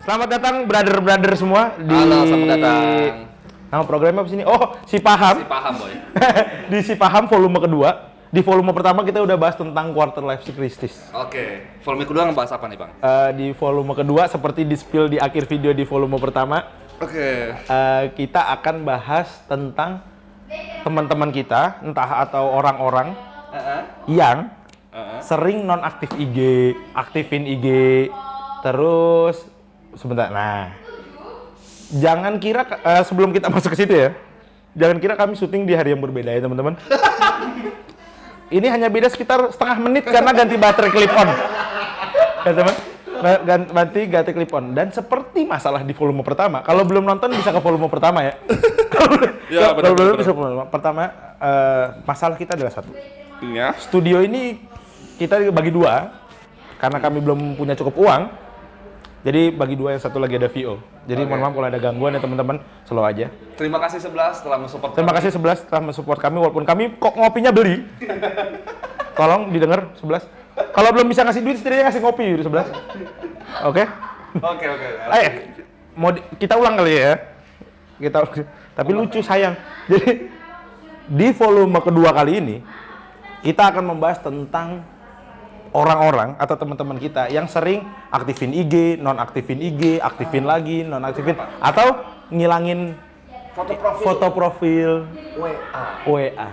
Selamat datang brother-brother semua di... Halo, selamat datang. Nama programnya apa sih ini? Oh, Si Paham. Si paham, boy. Di Si Paham volume kedua. Di volume pertama kita udah bahas tentang quarter life crisis. Oke, volume kedua ngebahas apa nih, Bang? Di volume kedua, seperti di spill di akhir video di volume pertama, kita akan bahas tentang teman-teman kita, entah atau orang-orang yang sering nonaktif IG, aktifin IG, terus sebentar. Nah, jangan kira sebelum kita masuk ke situ ya, jangan kira kami syuting di hari yang berbeda ya teman-teman. Ini hanya beda sekitar setengah menit karena ganti baterai clip on. Ya teman, ganti clip on. Dan seperti masalah di volume pertama, kalau belum nonton bisa ke volume pertama ya. Ya, Kalau belum bisa ke volume pertama, masalah kita adalah satu. Iya. Studio ini kita bagi dua, karena kami belum punya cukup uang. Jadi bagi dua, yang satu lagi ada VO. Jadi mohon maaf kalau ada gangguan ya teman-teman, slow aja. Terima kasih 11 telah mensupport. Terima kasih 11 telah mensupport kami, walaupun kami kok ngopinya beli. Tolong didengar 11. Kalau belum bisa ngasih duit, setidaknya ngasih ngopi 11. Oke? Oke. Kita ulang kali ya. Tapi lucu sayang. Jadi di volume kedua kali ini kita akan membahas tentang orang-orang atau teman-teman kita yang sering aktifin IG, non-aktifin IG, aktifin lagi, non-aktifin, atau ngilangin foto profil WA.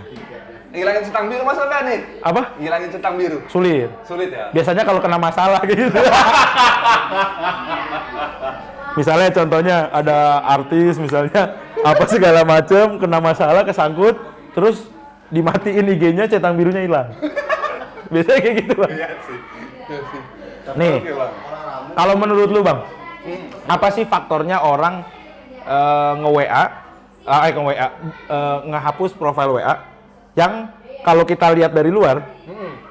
Ngilangin centang biru mas enggak nih? Apa? Ngilangin centang biru. Sulit Ya? Biasanya kalau kena masalah gitu. Misalnya contohnya ada artis misalnya apa segala macem kena masalah, kesangkut, terus dimatiin IG-nya, centang birunya hilang. Biasanya kayak gitu, Bang. Iya sih. Nih, Oke, Bang. kalau menurut lu, Bang, apa sih faktornya orang ngehapus profil WA yang kalau kita lihat dari luar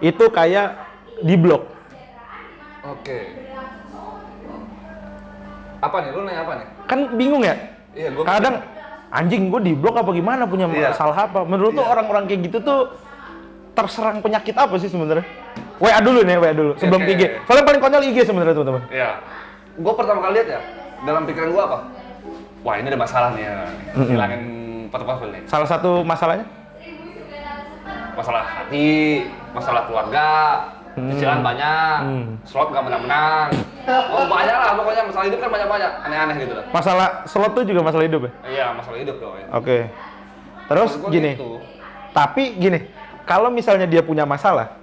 itu kayak di blok? Oke. Apa nih? Lu nanya apa nih? Kan bingung ya? Iya, gua kadang anjing gue di blok apa gimana, punya masalah apa? Menurut tuh orang-orang kayak gitu tuh terserang penyakit apa sih sebenarnya? WA dulu nih, WA dulu sebelum IG. Soalnya paling konyol IG sebenarnya teman-teman. Iya. Gue pertama kali lihat ya, dalam pikiran gue apa? Wah ini ada masalah nih ya, hilangin foto profil nih. Salah satu masalahnya? Masalah hati, masalah keluarga, cicilan banyak, slot gak menang-menang. Oh banyak lah, pokoknya masalah hidup kan banyak-banyak, aneh-aneh gitu lah. Masalah slot tuh juga masalah hidup ya? Iya, masalah hidup dong ya. Oke. Terus gini, gitu. tapi gini, kalau misalnya dia punya masalah,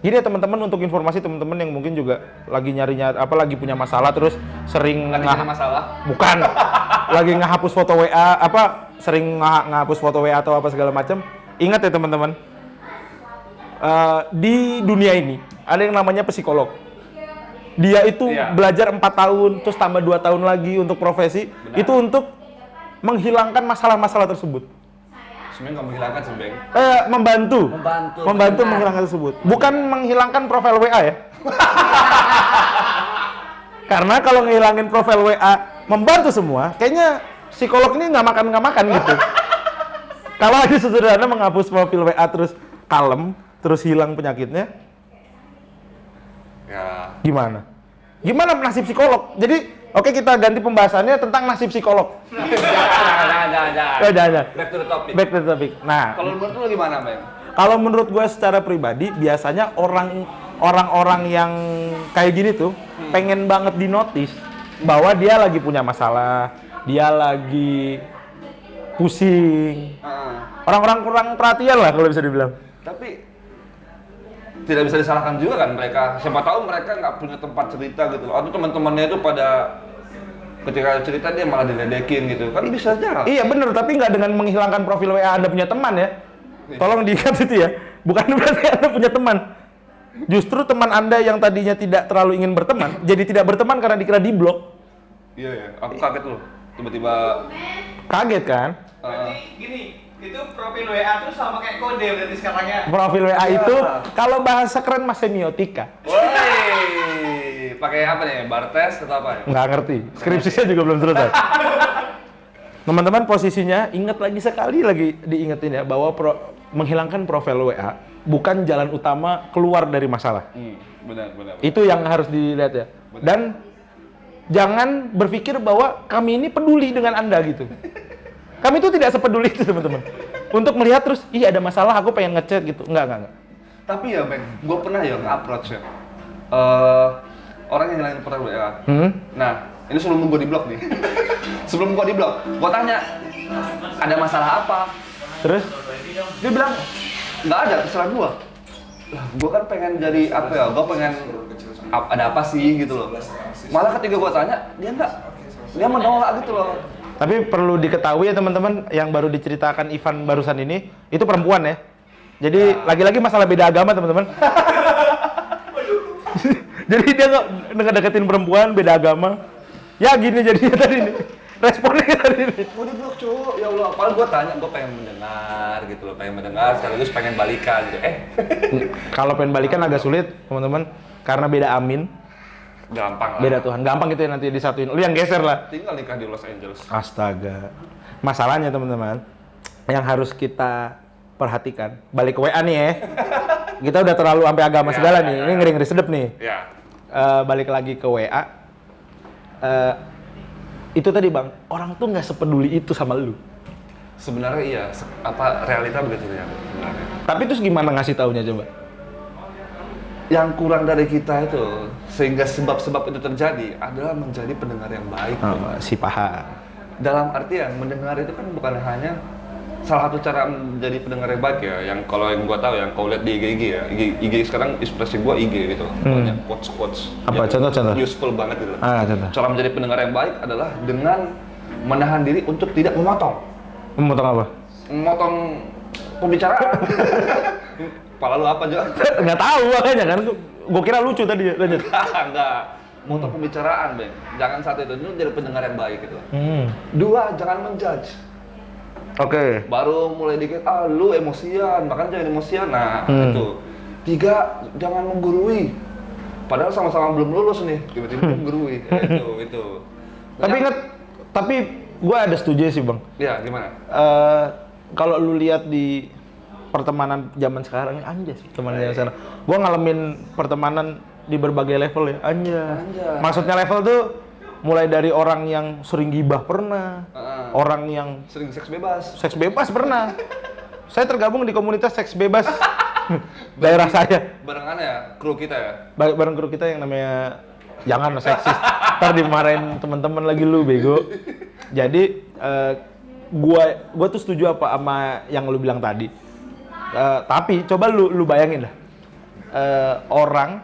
gini ya teman-teman, untuk informasi teman-teman yang mungkin juga lagi nyari-nyari, lagi punya masalah terus sering Lagi masalah? Bukan, lagi ngehapus foto WA, sering ngehapus foto WA atau apa segala macam. Ingat ya teman-teman, di dunia ini ada yang namanya psikolog. Dia itu belajar 4 tahun, terus tambah 2 tahun lagi untuk profesi. Benar. Itu untuk menghilangkan masalah-masalah tersebut. Sebenarnya nggak menghilangkan sih, Bang. Membantu menghilangkan tersebut. Bukan menghilangkan profil WA ya. Karena kalau ngehilangin profil WA membantu semua, kayaknya psikolog ini nggak makan gitu. Kalau aja sederhana menghapus profil WA terus kalem, terus hilang penyakitnya, Ya. Gimana nasib psikolog? Jadi, oke, kita ganti pembahasannya tentang nasib psikolog. Jangan. Back to the topic. Nah, Kalau menurut lu gimana, Bang? kalau menurut gue secara pribadi, biasanya orang-orang yang kayak gini tuh pengen banget dinotis bahwa dia lagi punya masalah, dia lagi pusing. Orang-orang kurang perhatian lah kalau bisa dibilang. Tapi tidak bisa disalahkan juga kan mereka. Siapa tahu mereka nggak punya tempat cerita gitu loh. Atau teman-temannya itu pada ketika cerita dia malah diledekin gitu. Kan bisa aja. Iya bener, tapi nggak dengan menghilangkan profil WA Anda punya teman ya. Tolong diingat itu ya. Bukan berarti Anda punya teman. Justru teman Anda yang tadinya tidak terlalu ingin berteman, jadi tidak berteman karena dikira di blok. Iya. Aku kaget loh. Tiba-tiba Kaget kan? Gini, itu profil WA tuh sama kayak kode berarti sekarangnya. Profil WA itu kalau bahasa keren mas semiotika. woi, pakai apa nih? Bartes atau apa? Nggak ngerti. Skripsinya juga belum selesai. Teman-teman, posisinya ingat lagi diingetin ya bahwa menghilangkan profil WA bukan jalan utama keluar dari masalah. Benar. Itu yang harus dilihat ya. Benar. Dan jangan berpikir bahwa kami ini peduli dengan Anda gitu. Kami itu tidak sepeduli itu teman-teman. Untuk melihat terus, ih ada masalah aku pengen ngechat gitu. Enggak. Tapi ya Bang, gue pernah ya nge-approach ya. Orang yang ngilangin profil WA. Nah, ini sebelum gue di-blok nih. Sebelum gue di-blok, gue tanya, ada masalah apa? Terus? Dia bilang, nggak ada, terserah gue. Lah, gue kan pengen jadi apa ya, gue pengen ada apa sih gitu loh. Malah ketika gue tanya, dia menolak gitu loh. Tapi perlu diketahui ya teman-teman, yang baru diceritakan Ivan barusan ini, itu perempuan ya. Jadi lagi-lagi masalah beda agama teman-teman. Jadi dia nggak deketin perempuan beda agama. Ya gini jadinya tadi nih. Responnya tadi nih. Gue di-blok cuy, ya Allah. Padahal gue tanya, gue pengen mendengar gitu loh, pengen mendengar, sekaligus pengen balikan gitu. Kalau pengen balikan agak sulit teman-teman, karena beda amin. Gampang lah. Beda Tuhan, gampang gitu ya nanti disatuin. Lu yang geser lah. Tinggal nikah di Los Angeles. Astaga. Masalahnya teman-teman, yang harus kita perhatikan, balik ke WA nih ya. Kita udah terlalu sampai agama segala nih, ini ngeri-ngeri sedep nih. Ya. Balik lagi ke WA. Itu tadi Bang, orang tuh nggak sepeduli itu sama lu. Sebenarnya iya, realita begitu ya sebenarnya. Tapi terus gimana ngasih taunya coba? Yang kurang dari kita itu, sehingga sebab-sebab itu terjadi adalah menjadi pendengar yang baik. Si paham. Dalam artian mendengar itu kan bukan hanya salah satu cara menjadi pendengar yang baik ya. Yang kalau yang gua tahu, yang kau lihat di IG ya, IG sekarang ekspresi gua IG gitu, banyak quotes. Apa contoh-contoh? Useful banget gitu. Contoh. Cara menjadi pendengar yang baik adalah dengan menahan diri untuk tidak memotong. Memotong apa? Memotong pembicaraan. Kepala lu apa, Jo? Nggak tahu makanya kan, gua kira lucu tadi ya. Lanjut. Enggak. Memotong pembicaraan, Ben. Jangan satu itu, lu jadi pendengar yang baik gitu. 2, jangan menjudge. Oke. Baru mulai dikit, lu emosian, bahkan jangan emosian. Nah, itu. 3, jangan menggurui. Padahal sama-sama belum lulus nih, tiba-tiba menggurui. Itu. Tapi gue ada setuju sih Bang. Ya, gimana? Kalau lu lihat di pertemanan zaman sekarang, anjay sih pertemanan zaman sekarang. Gue ngalamin pertemanan di berbagai level ya, anjay. Maksudnya level tuh mulai dari orang yang sering gibah pernah, orang yang sering seks bebas pernah. Saya tergabung di komunitas seks bebas daerah saya. Barengan ya, kru kita ya? Bareng kru kita yang namanya, jangan seksis, ntar dimarahin teman-teman lagi lu bego. Jadi gua tuh setuju apa sama yang lu bilang tadi. Tapi coba lu bayangin dah, orang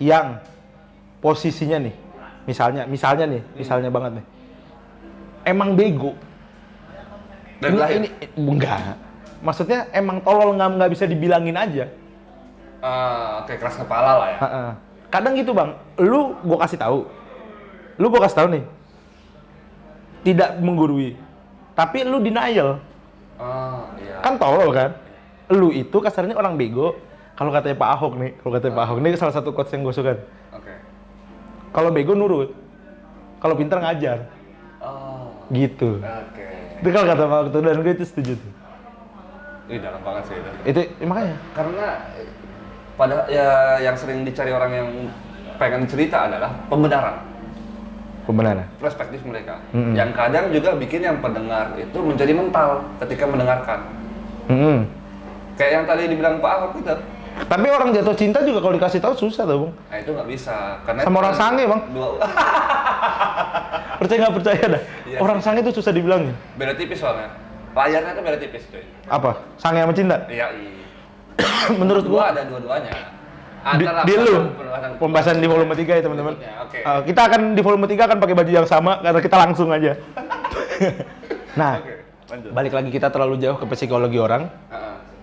yang posisinya nih, misalnya banget nih, emang bego. Dan ini enggak, maksudnya emang tolol, nggak bisa dibilangin aja. Kayak keras kepala lah ya. Kadang gitu Bang, gua kasih tahu nih, tidak menggurui, tapi lu denial. Iya. Kan tolol kan? Lu itu kasarnya orang bego. Kalau katanya Pak Ahok nih, ini salah satu quotes yang gue suka. Oke. Kalau bego nurut, kalau pintar ngajar. Gitu. Oke. Itu kalau kata Pak Ahok, dan gue itu setuju tuh. Dalam banget sih itu. Itu makanya. Karena pada ya yang sering dicari orang yang pengen cerita adalah pembenaran. Perspektif mereka. Yang kadang juga bikin yang pendengar itu menjadi mental ketika mendengarkan. Kayak yang tadi dibilang Pak Ahok itu. Tapi orang jatuh cinta juga kalau dikasih tahu susah tuh Bang. Nah itu nggak bisa. Karena sama orang sange Bang. Percaya nggak percaya dah. Iya, orang sange itu susah dibilangin. Beda tipis soalnya. Layarnya tuh beda tipis cuy. Apa? Sange sama cinta? Iya. Menurut gua ada dua-duanya. Di lu pembahasan di volume 3 ya teman-teman. Kita akan di volume 3 akan pakai baju yang sama karena kita langsung aja. Nah, balik lagi kita terlalu jauh ke psikologi orang.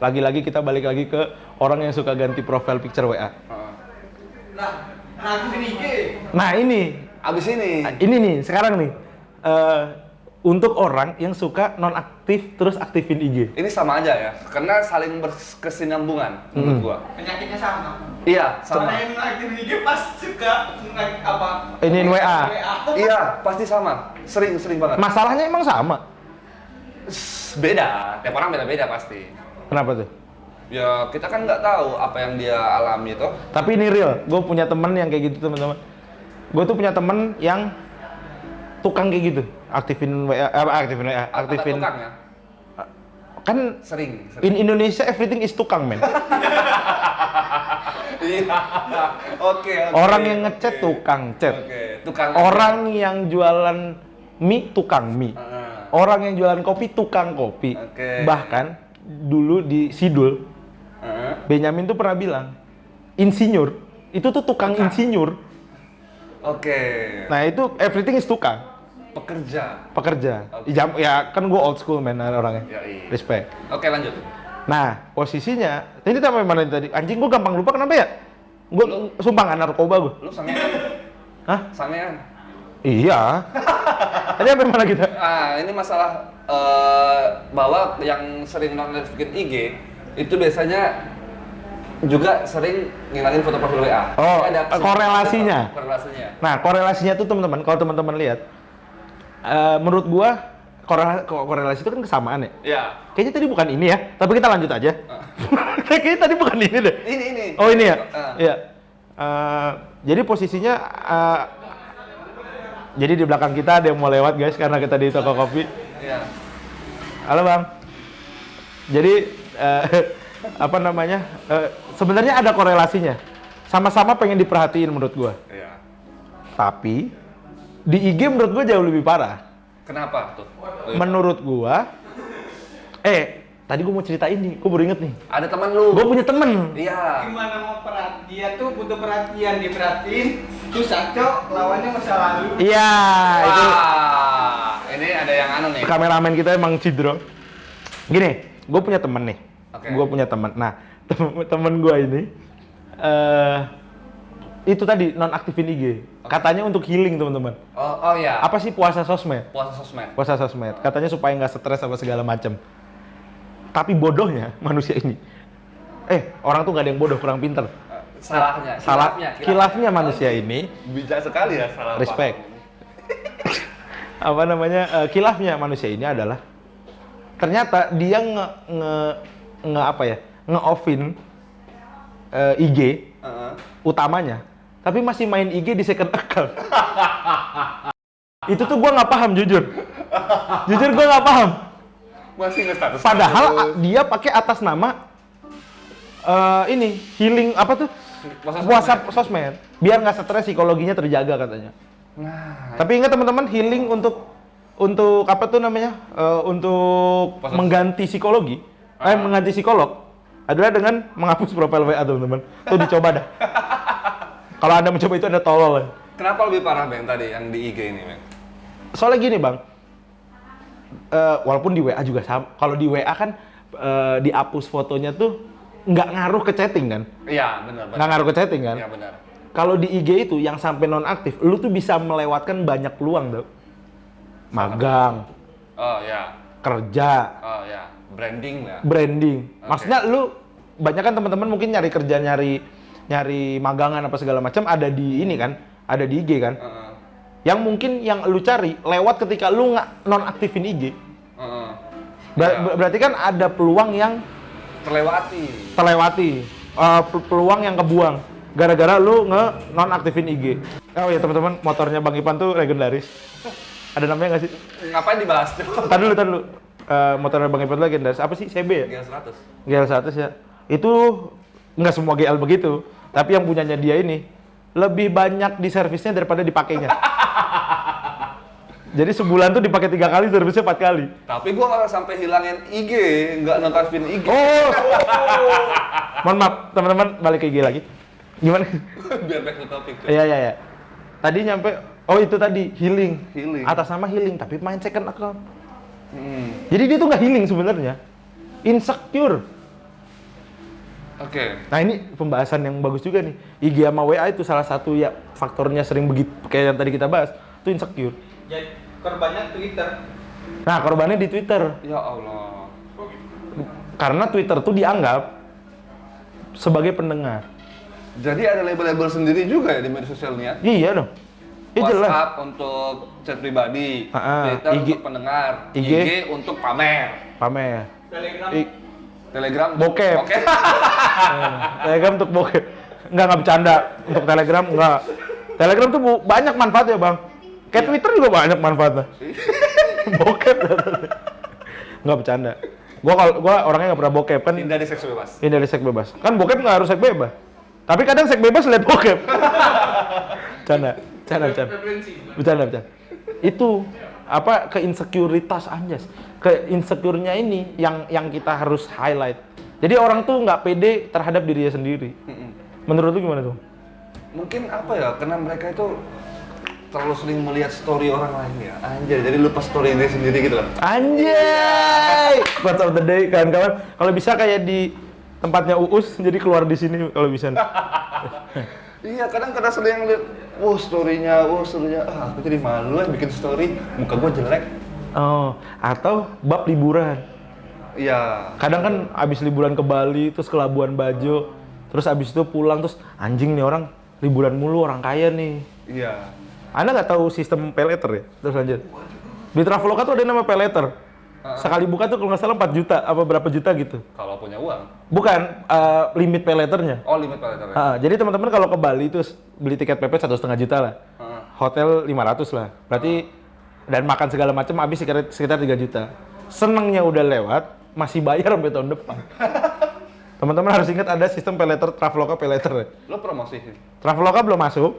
Lagi-lagi kita balik lagi ke orang yang suka ganti profile picture WA. Nah ini nih sekarang nih untuk orang yang suka nonaktif terus aktifin IG. Ini sama aja ya, karena saling berkesinambungan menurut gua. Penyakitnya sama. Iya, sama. Soalnya yang aktifin IG pas suka apa? Ini WA. Iya, pasti sama. Sering banget. Masalahnya emang sama. Beda, tiap orang beda-beda pasti. Kenapa tuh? Ya kita kan nggak tahu apa yang dia alami tuh. Tapi ini real, gue punya temen yang kayak gitu teman-teman. Gue tuh punya temen yang tukang kayak gitu, aktifin WA, aktifin. Tukang ya? Kan Sering. in Indonesia everything is tukang, men. Iya. Oke. Orang yang ngechat tukang chat. Oke. Tukang. Orang yang jualan mie tukang mie. Orang yang jualan kopi tukang kopi. Oke. Bahkan dulu di Sidul, Benyamin tuh pernah bilang, insinyur itu tuh tukang insinyur. Oke. Nah itu everything is tukang. Pekerja. Oke. Ya kan gue old school man orangnya. Yoi. Respect. Oke, lanjut. Nah posisinya, ini sampai mana tadi? Anjing gue gampang lupa kenapa ya? Gue sumpah nggak narkoba gue. Lu sangean. Hah? Sangean. Iya. Tadi sampai mana kita? Ini masalah bahwa yang sering non-notification IG itu biasanya juga sering ngilangin foto profil WA. Oh, Jadi ada korelasinya. Korelasinya. Nah, korelasinya tuh teman-teman, kalau teman-teman lihat, menurut gua korelasi itu kan kesamaan ya. Iya. Kayaknya tadi bukan ini ya, tapi kita lanjut aja. Kayaknya tadi bukan ini deh. Ini. Oh ini ya. Iya. Jadi posisinya, jadi di belakang kita ada yang mau lewat guys, karena kita di toko kopi. Iya. Halo bang. Jadi apa namanya? Sebenarnya ada korelasinya. Sama-sama pengen diperhatiin menurut gua. Iya. Tapi di IG menurut gua jauh lebih parah. Kenapa tuh? Menurut gua, tadi gua mau cerita ini, gua baru inget nih. Ada teman lu. Gua punya temen. Iya. Gimana mau dia tuh butuh perhatian, diperhatiin, susah cok, lawannya masa lalu. Iya, itu Ini ada yang anu nih. kameramen kita emang cidro. Gini, gua punya temen nih. Oke. Gua punya temen. Nah, temen gua ini, itu tadi nonaktifin IG. Katanya untuk healing teman-teman. Oh ya. Apa sih puasa sosmed? Puasa sosmed. Puasa sosmed. Katanya supaya nggak stres sama segala macam. Tapi bodohnya manusia ini. Orang tuh nggak ada yang bodoh, kurang pinter. Kilafnya manusia ini. Bijak sekali ya salah. Respect. Apa namanya? Kilafnya manusia ini adalah ternyata dia nge-offin IG utamanya, tapi masih main IG di second account. Itu tuh gua nggak paham jujur gua nggak paham. Masih nge-status. Padahal dia pakai atas nama ini healing apa tuh? Puasa sosmed. Biar nggak stres, psikologinya terjaga katanya. Nah, Tapi ingat teman-teman, healing untuk apa tuh namanya? Untuk Puasa mengganti psikologi, mengganti psikolog adalah dengan menghapus profil WA teman-teman. Tuh dicoba dah. Kalau Anda mencoba itu Anda tolol ya. kenapa lebih parah Bang tadi yang di IG ini, Bang? Soalnya gini Bang, walaupun di WA juga sama. Kalau di WA kan dihapus fotonya tuh nggak ngaruh ke chatting kan? Iya, benar. Nggak ngaruh ke chatting kan? Iya, benar. Kalau di IG itu yang sampai nonaktif, lu tuh bisa melewatkan banyak peluang tuh. Magang, Oh ya. kerja, Oh ya. Branding ya. branding. Oke. Maksudnya lu banyak kan teman-teman mungkin nyari kerja, nyari magangan apa segala macam ada di ini kan, ada di IG kan. Yang mungkin yang lu cari lewat ketika lu nggak nonaktifin IG. Iya. Berarti kan ada peluang yang Terlewati. peluang yang kebuang gara-gara lu nonaktifin IG. Oh ya teman-teman, motornya Bang Ipan tuh legendaris. Ada namanya nggak sih? Ngapain dibahas tuh? Tar dulu. Motornya Bang Ipan tuh legendaris. Apa sih? CB ya? GL100. GL100 ya. Itu nggak semua GL begitu. Tapi yang punyanya dia ini lebih banyak di servisnya daripada dipakainya. Jadi sebulan tuh dipakai 3 kali, servisnya 4 kali. Tapi gua nggak sampai hilangin IG, nggak nonaktifin IG. Oh. Mohon maaf, teman-teman, balik ke IG lagi. Gimana? Biar back to topic. Iya. Tadi nyampe, itu tadi healing. Healing. Atas nama healing, tapi main second account. Jadi dia tuh nggak healing sebenarnya, insecure. Oke. Nah ini pembahasan yang bagus juga nih. IG sama WA itu salah satu ya faktornya sering begitu kayak yang tadi kita bahas, itu insecure. Jadi korbannya Twitter. Nah korbannya di Twitter, Ya Allah. karena Twitter tuh dianggap sebagai pendengar. Jadi ada label-label sendiri juga ya di media sosialnya. Iya dong. Iya jelas. WhatsApp untuk chat pribadi, Twitter IG untuk pendengar, IG untuk pamer, pamer. Telegram. Telegram Bokep. Bokep. Telegram untuk bokep. Enggak bercanda. Untuk Telegram enggak. Telegram tuh banyak manfaatnya, Bang. Kayak Twitter juga banyak manfaatnya. Bokep. Nggak bercanda. Gua orangnya nggak pernah bokep kan. Hindari seks bebas. Hindari seks bebas. Kan bokep nggak harus seks bebas. Tapi kadang seks bebas lihat bokep. Bercanda. Itu apa keinsecuritas anjas. Keinsecure-nya ini yang kita harus highlight. Jadi orang tuh nggak pede terhadap dirinya sendiri. Menurut lu gimana tuh? Mungkin apa ya? Karena mereka itu terlalu sering melihat story orang lain ya. Anjay, jadi lupa story dia sendiri gitu kan. Anjay! Quote of the day kawan-kawan. Kalau bisa kayak di tempatnya Uus, jadi keluar di sini kalau bisa. Iya, kadang sering lihat, story-nya, aku jadi malu ya bikin story, muka gua jelek. Oh, atau bab liburan. Iya. Kadang kan abis liburan ke Bali, terus ke Labuan Bajo, terus abis itu pulang, terus anjing nih orang liburan mulu, orang kaya nih. Iya. Anda nggak tahu sistem pay later ya? Terus lanjut. Di Traveloka tuh ada yang nama pay later. Sekali buka tuh kalau nggak salah 4 juta, apa berapa juta gitu. Kalau punya uang? Bukan, limit pay letternya. Oh, limit pay letternya. Jadi teman-teman kalau ke Bali terus beli tiket PP 1,5 juta lah. Hotel 500 lah. Berarti, dan makan segala macam habis sekitar 3 juta. Senengnya udah lewat, masih bayar sampai tahun depan. Teman-teman harus ingat ada sistem pay letter, Traveloka pay letter ya. Lo promosi? Traveloka belum masuk.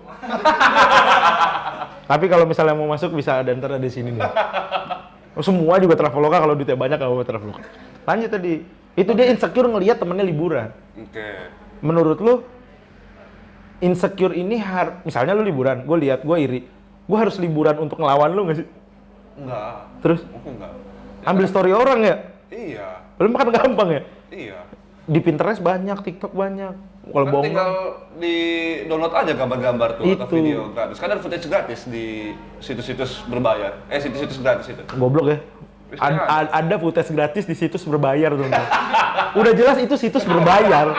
Tapi kalau misalnya mau masuk bisa ada ntar di sini nih. Semua juga Traveloka kalau duitnya banyak kalau Traveloka. Lanjut tadi. Itu dia insecure ngelihat temennya liburan. Oke. Menurut lu insecure ini misalnya lu liburan, gue lihat, gue iri. Gue harus liburan untuk ngelawan lu nggak sih? Enggak. Terus? Aku enggak. Ambil story orang ya? Iya. Lu makan gampang ya? Iya. Di Pinterest banyak, TikTok banyak. Kalau Kan bohong tinggal di download aja gambar-gambar tuh atau Itu. video gratis. Kan ada footage gratis di situs-situs berbayar. Situs-situs gratis itu. goblok ya. Ada footage gratis di situs berbayar tuh. Udah jelas itu situs berbayar.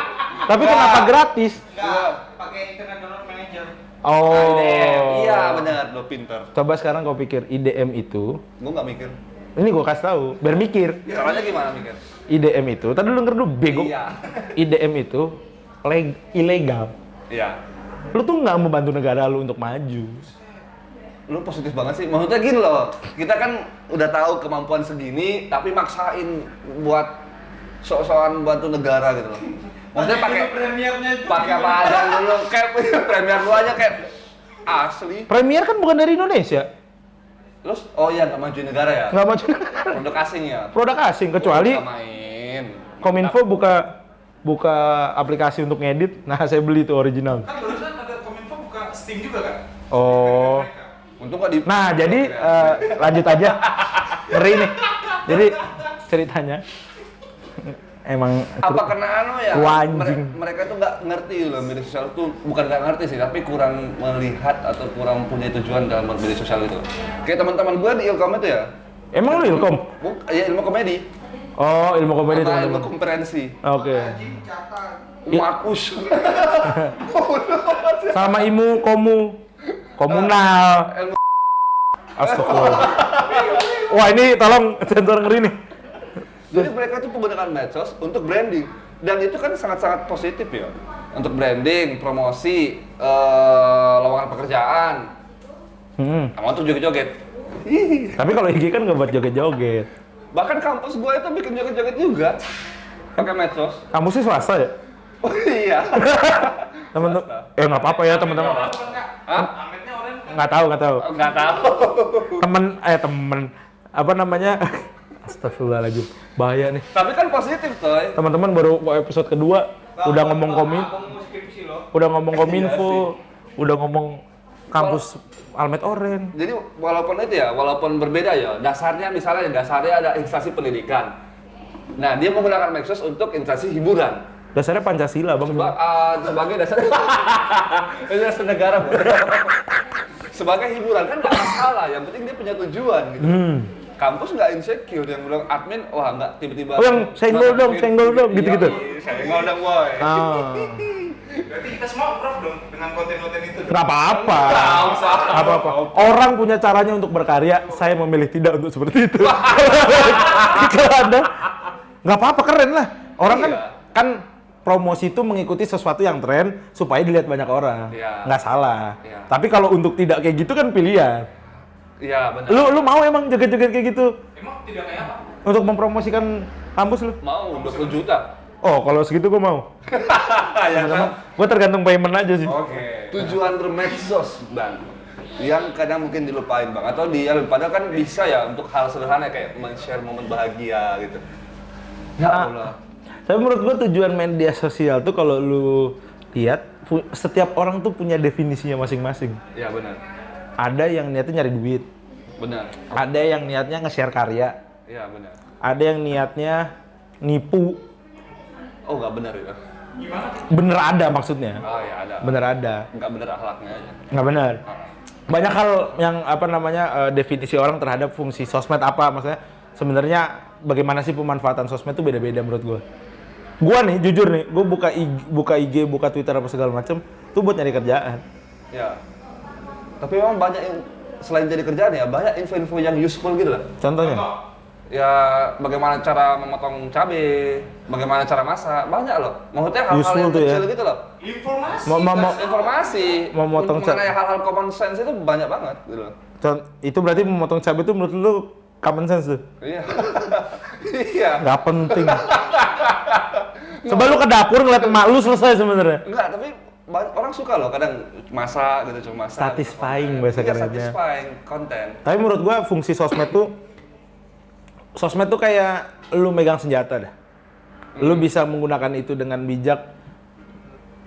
Tapi kenapa gratis? Enggak, pakai internet download manager. Oh. IDM. Iya benar, lo pinter. Coba sekarang kau pikir IDM itu. Gue nggak mikir. Ini gue kasih tahu, biar mikir. Caranya gimana mikir? IDM itu, tadi lu denger dulu bego. Iya. IDM itu ilegal. Iya. Lu tuh nggak membantu negara lu untuk maju. Lu positif banget sih. Maksudnya gini loh, kita kan udah tahu kemampuan segini, tapi maksain buat sok-sokan bantu negara gitu loh. Maksudnya pakai apa aja dulu, kayak premier lu aja kayak asli. Premier kan bukan dari Indonesia. Terus, oh iya nggak maju negara ya? Nggak maju. Produk asing ya? Produk asing, kecuali Nggak main. Kominfo buka aplikasi untuk ngedit. Nah, saya beli itu original. Kan barusan ada Kominfo buka Steam juga kan? Oh. Untung nggak di... Nah, jadi lanjut aja. Ngeri nih. Jadi ceritanya emang Apa kena anu ya? anjing. Mereka tuh nggak ngerti loh media sosial tuh, bukan nggak ngerti sih, tapi kurang melihat atau kurang punya tujuan dalam media sosial itu. Kayak teman-teman gue di Ilkom itu ya. Emang lu Ilkom? Iya, ilmu komedi. Oh, ilmu komedi Apa ilmu teman-teman. konferensi. Oke. Markus. Sama ilmu komunal. Ilmu Astagfirullah. Wah, ini tolong sensor ngeri nih. Jadi mereka tuh menggunakan medsos untuk branding, dan itu kan sangat-sangat positif ya untuk branding, promosi, lowongan pekerjaan. Sama tuh joget-joget. Tapi kalau IG kan nggak buat joget-joget. Bahkan kampus gue itu bikin joget-joget juga pakai medsos. Kamu sih swasta ya? Oh iya. Temen-temen, nggak apa-apa ya teman-teman. Hah? Nggak tahu. Nggak tahu. Temen, apa namanya? Astagfirullahaladzim, bahaya nih. Tapi kan positif toy. Teman-teman baru episode kedua udah ngomong kominfo, udah ngomong kampus Almed Oren. Jadi walaupun itu ya, walaupun berbeda ya, dasarnya ada instansi pendidikan. Nah, dia menggunakan medsos untuk instansi hiburan. Dasarnya Pancasila, Bang. Sebagai dasar negara. Sebagai hiburan kan nggak masalah, yang penting dia punya tujuan gitu. Kampus nggak insecure, yang bilang admin, wah nggak tiba-tiba. Oh, yang senggol dong, gitu-gitu. Iya, senggol dong, boy. Berarti kita semua prof dong dengan konten-konten itu. Nggak apa-apa. Orang punya caranya untuk berkarya, saya memilih tidak untuk seperti itu. Kalau Anda, nggak apa-apa, keren lah. Orang kan promosi itu mengikuti sesuatu yang tren supaya dilihat banyak orang. Iya. Nggak salah. Iya. Tapi kalau untuk tidak kayak gitu kan pilihan. Iya, benar. Lu mau emang joget-joget kayak gitu? Emang tidak kayak apa? Untuk mempromosikan kampus lu? Mau 20 juta. Oh, kalau segitu gua mau. Ya kan? Gua tergantung payment aja sih. Oke. Tujuan bermedsos, Bang. Yang kadang mungkin dilupain, Bang. Atau padahal kan bisa ya untuk hal sederhana kayak men-share momen bahagia gitu. Ya Allah. Tapi menurut gua tujuan media sosial tuh kalau lu lihat setiap orang tuh punya definisinya masing-masing. Ya benar. Ada yang niatnya nyari duit. Benar. Ada yang niatnya nge-share karya. Ya benar. Ada yang niatnya nipu. Oh, nggak benar ya? Gimana? Bener ada maksudnya. Oh ya ada. Bener ada. Nggak benar akhlaknya aja. Nggak bener. Banyak hal yang apa namanya definisi orang terhadap fungsi sosmed apa. Maksudnya sebenarnya bagaimana sih pemanfaatan sosmed itu beda-beda menurut gua. Gua nih jujur nih, gua buka IG, buka Twitter apa segala macem tuh buat nyari kerjaan. Ya. Tapi memang banyak yang selain jadi kerjaan ya, banyak info-info yang useful gitu lah. Contohnya? Ya bagaimana cara memotong cabai, bagaimana cara masak, banyak loh. Maksudnya hal-hal Useful yang tuh kecil ya. gitu loh. Informasi. Informasi Mau motong mengenai hal-hal common sense itu banyak banget gitu loh. Itu berarti memotong cabai itu menurut lu common sense tuh? Iya. Iya. Nggak penting. Coba lu ke dapur ngeliat emak lu selesai sebenarnya. Enggak, tapi orang suka loh kadang masak gitu, cuma masak. Satisfying bahasa kerennya. Satisfying konten. Tapi menurut gua fungsi sosmed tuh kayak lu megang senjata dah. Lu bisa menggunakan itu dengan bijak.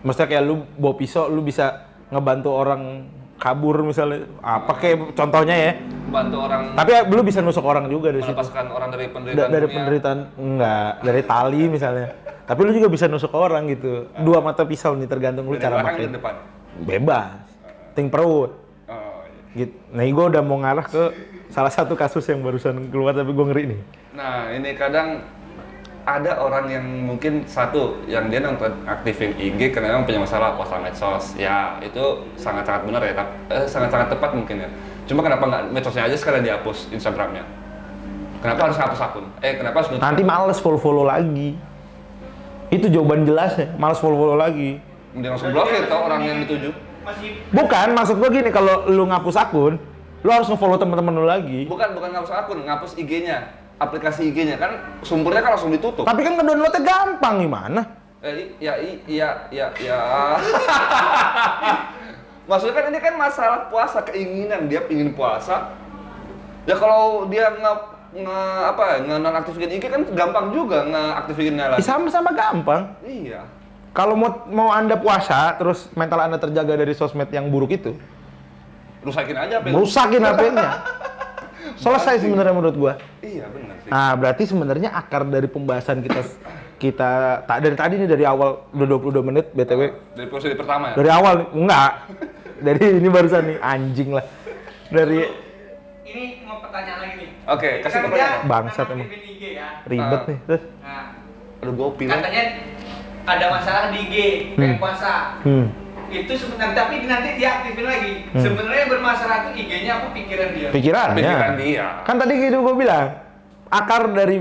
Maksudnya kayak lu bawa pisau, lu bisa ngebantu orang kabur misalnya. Apa kayak contohnya ya. Bantu orang Tapi lu bisa nusuk orang juga dari situ. melepaskan orang dari penderitaan Dari dunia. penderitaan enggak, dari tali misalnya. Tapi lu juga bisa nusuk orang gitu. Dua mata pisau nih tergantung lu Dari cara belakang pakai. ke depan. Bebas. Ting perut. Oh, iya. Gitu. Nah, gue udah mau ngarah ke salah satu kasus yang barusan keluar tapi gue ngeri nih. Nah, ini kadang ada orang yang mungkin satu yang dia nonton aktifin IG karena memang punya masalah puasa medsos. Ya, itu sangat-sangat benar ya, sangat-sangat tepat mungkin ya. Cuma kenapa nggak medsosnya aja sekalian dihapus Instagramnya? Kenapa harus hapus akun? Kenapa harus nutup? Nanti males follow lagi. Itu jawaban jelasnya, males follow lagi. Mending langsung blokir tau orang yang dituju. Masih Bukan, maksud gue gini, kalau lu ngapus akun, lu harus nge-follow teman-teman lu lagi. Bukan ngapus akun, ngapus IG-nya, aplikasi IG-nya kan sumbernya kan langsung ditutup. Tapi kan ngedownloadnya gampang gimana? Iya. Maksudnya kan ini kan masalah puasa, keinginan dia pingin puasa. Ya kalau dia nonaktifin IG kan gampang juga ngeaktifinnya lagi. Sama-sama gampang. Iya. Kalau mau Anda puasa, terus mental Anda terjaga dari sosmed yang buruk itu, Rusakin aja apa? rusakin HP-nya. Selesai sebenarnya menurut gua. Iya benar sih. Nah, berarti sebenarnya akar dari pembahasan kita dari tadi nih, dari awal udah 22 menit BTW. Dari episode pertama ya? Dari awal enggak. Dari ini barusan nih anjing lah. Dari ini mau pertanyaan lagi nih. Oke, kasih Kan pertanyaan. dia Bangsat pernah emang. aktifin IG ya. ribet nih. Terus. Nah, Aduh, gua pilih. katanya ada masalah di IG, pengen puasa. Itu sebenarnya, tapi nanti dia aktifin lagi. Sebenarnya yang bermasalah itu IG-nya apa pikiran dia? Pikiran dia. Kan tadi gitu gua bilang. Akar dari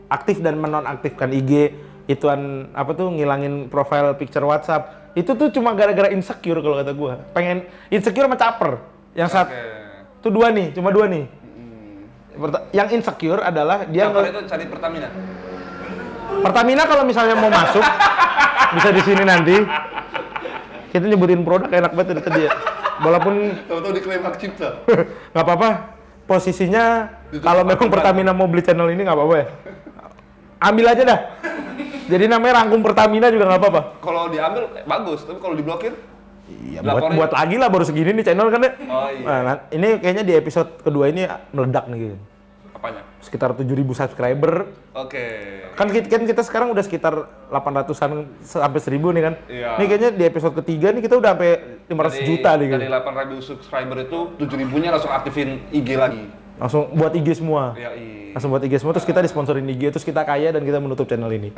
aktif dan menonaktifkan IG, ituan apa tuh ngilangin profile picture WhatsApp. Itu tuh cuma gara-gara insecure kalau kata gua. Pengen insecure sama caper. Yang itu cuma dua nih. Yang insecure adalah dia itu cari Pertamina. Pertamina kalau misalnya mau masuk bisa di sini nanti. Kita nyebutin produk enak banget dari tadi ya. Walaupun Tahu-tahu diklaim hak cipta. nggak apa-apa. Posisinya kalau memang Pertamina mau beli channel ini nggak apa-apa ya. Ambil aja dah. Jadi namanya rangkum Pertamina juga nggak apa-apa. Kalau diambil bagus, tapi kalau diblokir Iya, buat lagi lah, baru segini nih channel kan ya. Oh iya. Nah, ini kayaknya di episode kedua ini meledak nih gitu. Apanya? Sekitar 7.000 subscriber. Oke. Kan kita sekarang udah sekitar 800-an sampai 1.000 nih kan. Iya. Ini kayaknya di episode ketiga nih kita udah sampai 500 juta nih gitu. Dari 8.000 subscriber itu 7.000-nya langsung aktifin IG lagi. Langsung buat IG semua. Iya. Langsung buat IG semua, terus kita disponsorin IG, terus kita kaya dan kita menutup channel ini.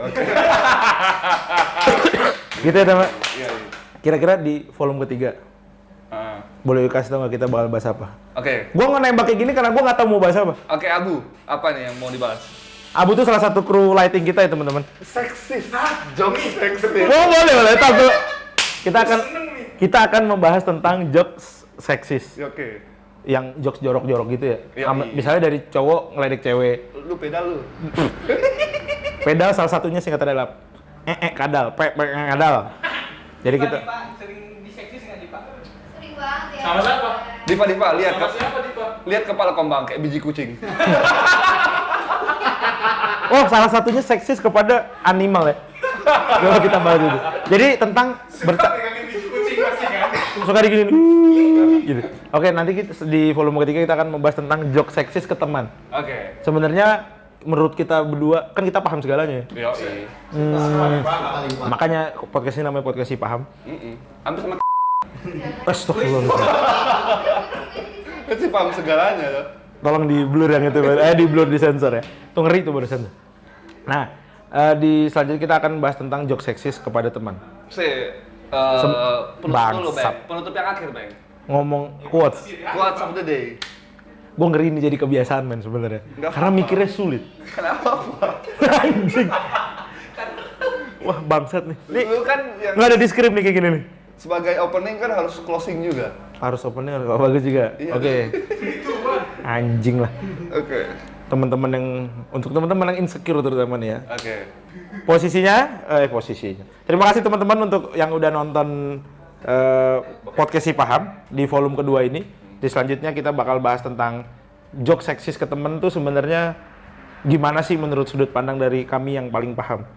Gitu ya teman. Iya. Kira-kira di volume ketiga, boleh kasih tau nggak kita bakal bahas apa? Oke. Gua nggak nembak kayak gini karena gua nggak tahu mau bahas apa. Oke, Abu. Apa nih yang mau dibahas? Abu tuh salah satu kru lighting kita ya teman-teman. Seksis. Jokes seksis. Oh, boleh. Tapi kita akan membahas tentang jokes seksis. Oke. Yang jokes jorok-jorok gitu ya. Iya. Misalnya dari cowok ngeledek cewek. Lu pedal lu. Pedal salah satunya singkatan adalah kadal, kadal. Jadi kita Dipa, sering diseksis nggak Dipa? Sering banget ya. Sama siapa? Dipa, lihat Sama siapa Dipa? lihat kepala kombang kayak biji kucing. Oh, salah satunya seksis kepada animal ya. Coba kita bahas itu. Jadi tentang Pegangin biji kucing pasti kan? suka digini gitu. Oke, nanti di volume ketiga kita akan membahas tentang joke seksis ke teman. Oke. Sebenarnya menurut kita berdua kan kita paham segalanya. Yo. Makanya podcast ini namanya podcast si paham. Hampir sama Astagfirullah. sih paham segalanya loh. Tolong di blur yang itu, di blur di sensor ya. Tuh ngeri tuh baru sensor. Nah, di selanjutnya kita akan bahas tentang joke seksis kepada teman. Penutup bangsat. Penutup yang akhir, Bang. Ngomong quotes. Quotes of the day. Gue ngeri ini jadi kebiasaan men sebenarnya. Nggak Karena apa-apa. mikirnya sulit. Kenapa? Anjing. Wah, bangsat nih. Nih, Lu kan yang nggak ada di skrip nih kayak gini nih. sebagai opening kan harus closing juga. Harus opening harus bagus juga. Iya. Oke. Anjing lah. Oke. Teman-teman untuk teman-teman yang insecure terutama nih ya. Oke. Posisinya. Terima kasih teman-teman untuk yang udah nonton podcast si paham di volume kedua ini. Di selanjutnya kita bakal bahas tentang joke seksis ke temen tuh sebenarnya gimana sih menurut sudut pandang dari kami yang paling paham.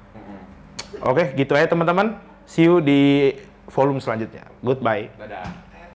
Oke, gitu aja teman-teman. See you di volume selanjutnya. Goodbye. Dadah.